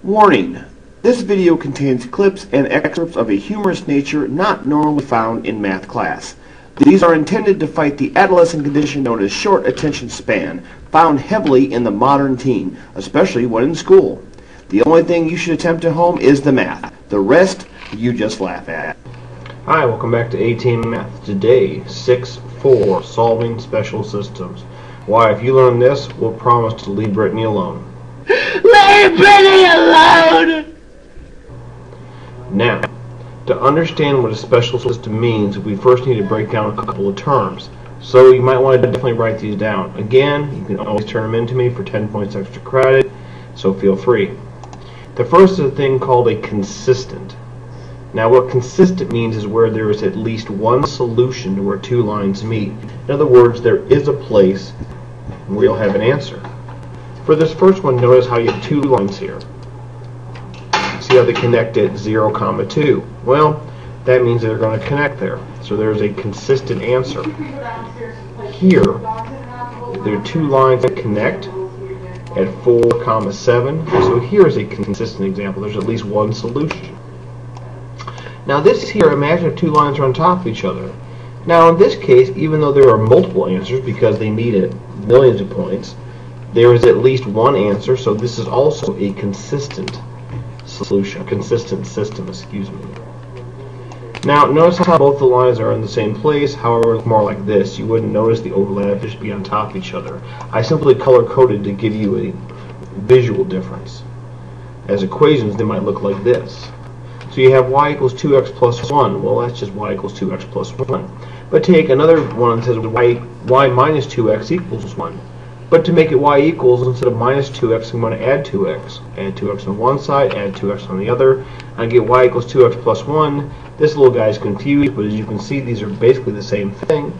Warning: this video contains clips and excerpts of a humorous nature not normally found in math class. These are intended to fight the adolescent condition known as short attention span, found heavily in the modern teen, especially when in school. The only thing you should attempt at home is the math. The rest, you just laugh at. Hi, welcome back to 18 Math. Today, 6-4, solving special systems. Why, if you learn this, we'll promise to leave Brittany alone. Leave Brittany alone! Now, to understand what a special system means, we first need to break down a couple of terms. So you might want to definitely write these down. Again, you can always turn them into me for 10 points extra credit, so feel free. The first is a thing called a consistent. Now, what consistent means is where there is at least one solution to where two lines meet. In other words, there is a place where you'll have an answer. For this first one, notice how you have two lines here. See how they connect at 0, 2. Well, that means they're going to connect there. So there's a consistent answer. Here, there are two lines that connect at 4, 7. So here's a consistent example. There's at least one solution. Now this here, imagine if two lines are on top of each other. Now in this case, even though there are multiple answers because they meet at millions of points, there is at least one answer, so this is also a consistent solution, a consistent system, excuse me. Now notice how both the lines are in the same place, however it's more like this. You wouldn't notice the overlap, they should be on top of each other. I simply color-coded to give you a visual difference. As equations, they might look like this. So you have y equals 2x plus 1. Well, that's just y equals 2x plus 1. But take another one that says y minus 2x equals 1. But to make it y equals, instead of minus 2x, I'm going to add 2x. Add 2x on one side, add 2x on the other. I get y equals 2x plus 1. This little guy is confused, but as you can see, these are basically the same thing.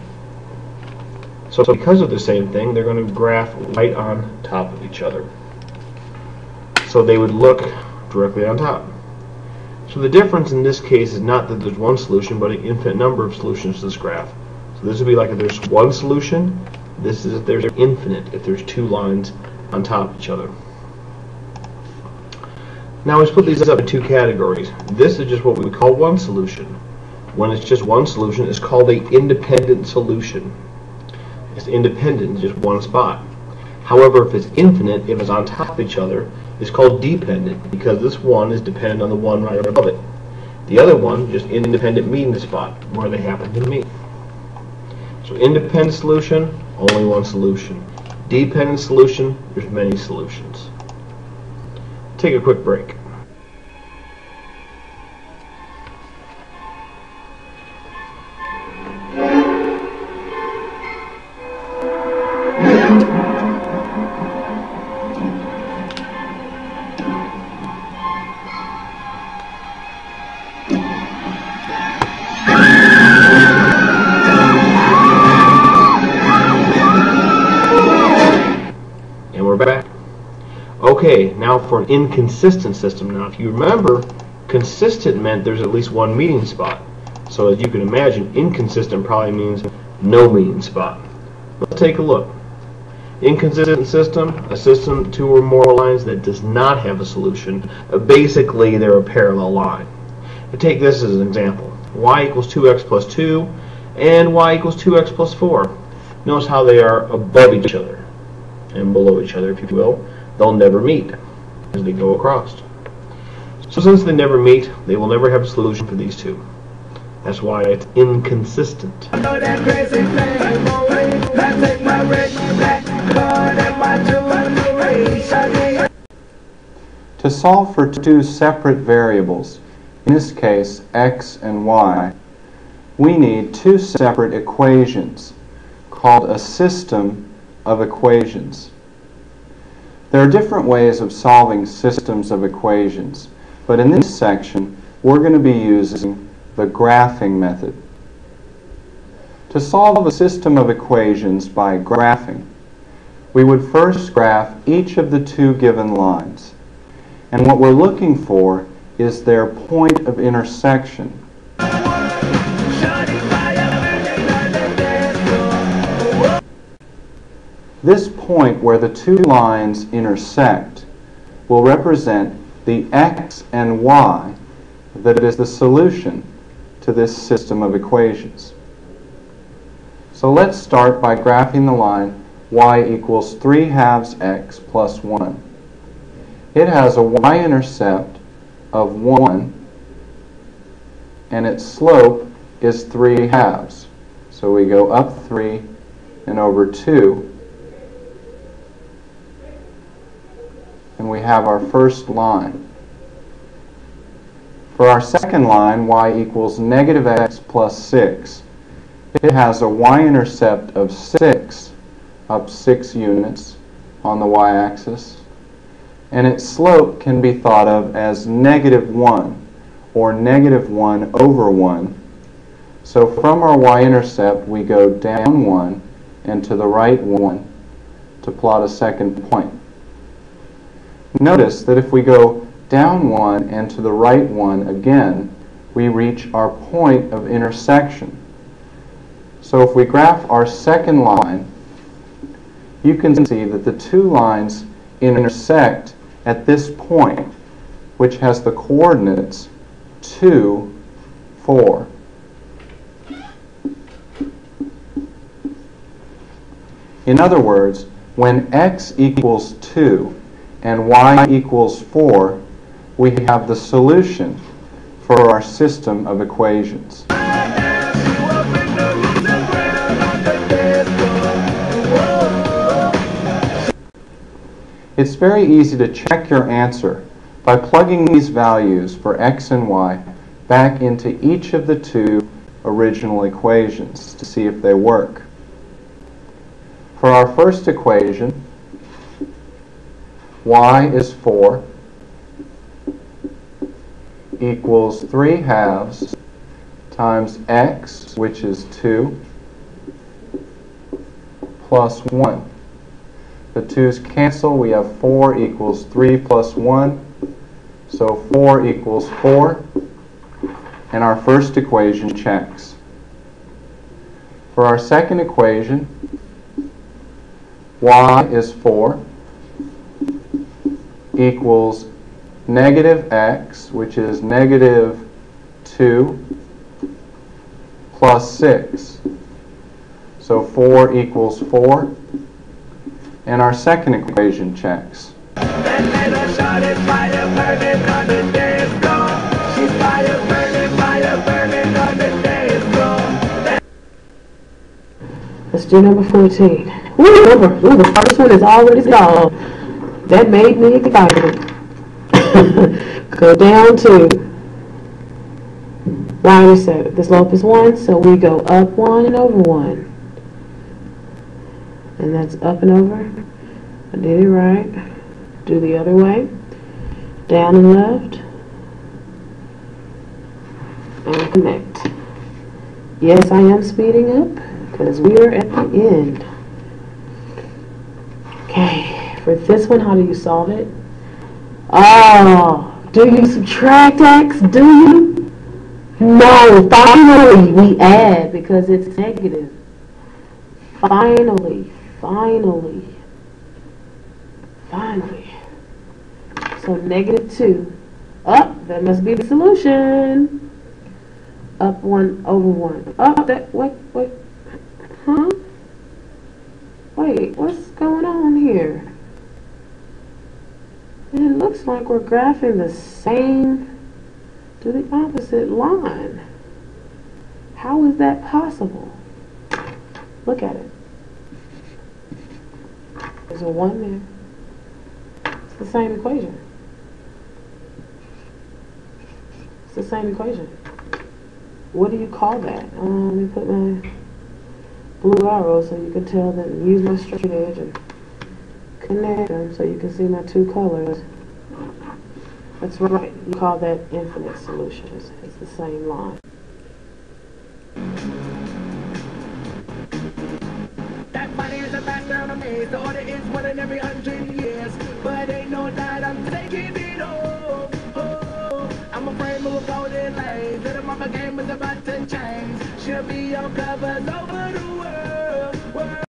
So because of the same thing, they're going to graph right on top of each other. So they would look directly on top. So the difference in this case is not that there's one solution, but an infinite number of solutions to this graph. So this would be like if there's one solution. This is if there's infinite, if there's two lines on top of each other. Now we split these up in two categories. This is just what we would call one solution. When it's just one solution, it's called an independent solution. It's independent, just one spot. However, if it's infinite, if it's on top of each other, it's called dependent, because this one is dependent on the one right above it. The other one, just independent meeting the spot where they happen to meet. So independent solution, only one solution. Dependent solution, there's many solutions. Take a quick break. Back. Okay, now for an inconsistent system. Now if you remember, consistent meant there's at least one meeting spot. So as you can imagine, inconsistent probably means no meeting spot. Let's take a look. Inconsistent system, a system two or more lines that does not have a solution. Basically, they're a parallel line. I take this as an example. Y equals 2x plus 2 and y equals 2x plus 4. Notice how they are above each other and below each other, if you will. They'll never meet as they go across. So since they never meet, they will never have a solution for these two. That's why it's inconsistent. To solve for two separate variables, in this case x and y, we need two separate equations called a system of equations. There are different ways of solving systems of equations, but in this section we're going to be using the graphing method. To solve a system of equations by graphing, we would first graph each of the two given lines, and what we're looking for is their point of intersection. This point where the two lines intersect will represent the x and y that is the solution to this system of equations. So let's start by graphing the line y equals 3/2 x plus 1. It has a y-intercept of 1 and its slope is 3/2. So we go up 3 and over 2, and we have our first line. For our second line, y equals -x plus 6. It has a y-intercept of 6, up 6 units on the y-axis, and its slope can be thought of as -1, or -1 over 1. So from our y-intercept, we go down 1 and to the right 1 to plot a second point. Notice that if we go down 1 and to the right 1 again, we reach our point of intersection. So if we graph our second line, you can see that the two lines intersect at this point, which has the coordinates 2, 4. In other words, when x equals 2 and y equals 4, we have the solution for our system of equations. It's very easy to check your answer by plugging these values for x and y back into each of the two original equations to see if they work. For our first equation, y is 4 equals 3/2 times x, which is 2, plus 1. The 2's cancel. We have 4 equals 3 plus 1. So 4 equals 4. And our first equation checks. For our second equation, y is 4 equals -x, which is -2 plus 6. So 4 equals 4. And our second equation checks. Let's do number 14. Ooh, the first one is already gone. That made me excited. Go down to y-intercept. The slope is 1, so we go up 1 and over 1. And that's up and over. I did it right. Do the other way. Down and left. And connect. Yes, I am speeding up because we are at the end. Okay, for this one, how do you solve it? Oh, do you subtract x? Do you? No, finally we add because it's negative. Finally. So -2. Up, that must be the solution. Up 1 over 1. Up that, wait. Huh? Wait, what's going on here? It looks like we're graphing the same to the opposite line. How is that possible? Look at it. There's a 1 there. It's the same equation. It's the same equation. What do you call that? Let me put my blue arrow so you can tell them. Use my straight edge and connect them so you can see my two colors. That's right. You call that infinite solutions. It's the same line. That money is a master of maze. The order is one in every 100 years. But ain't no doubt I'm taking it all. Oh, I'm a frame of a golden lane. Little mama game is about to change. She'll be on covers over the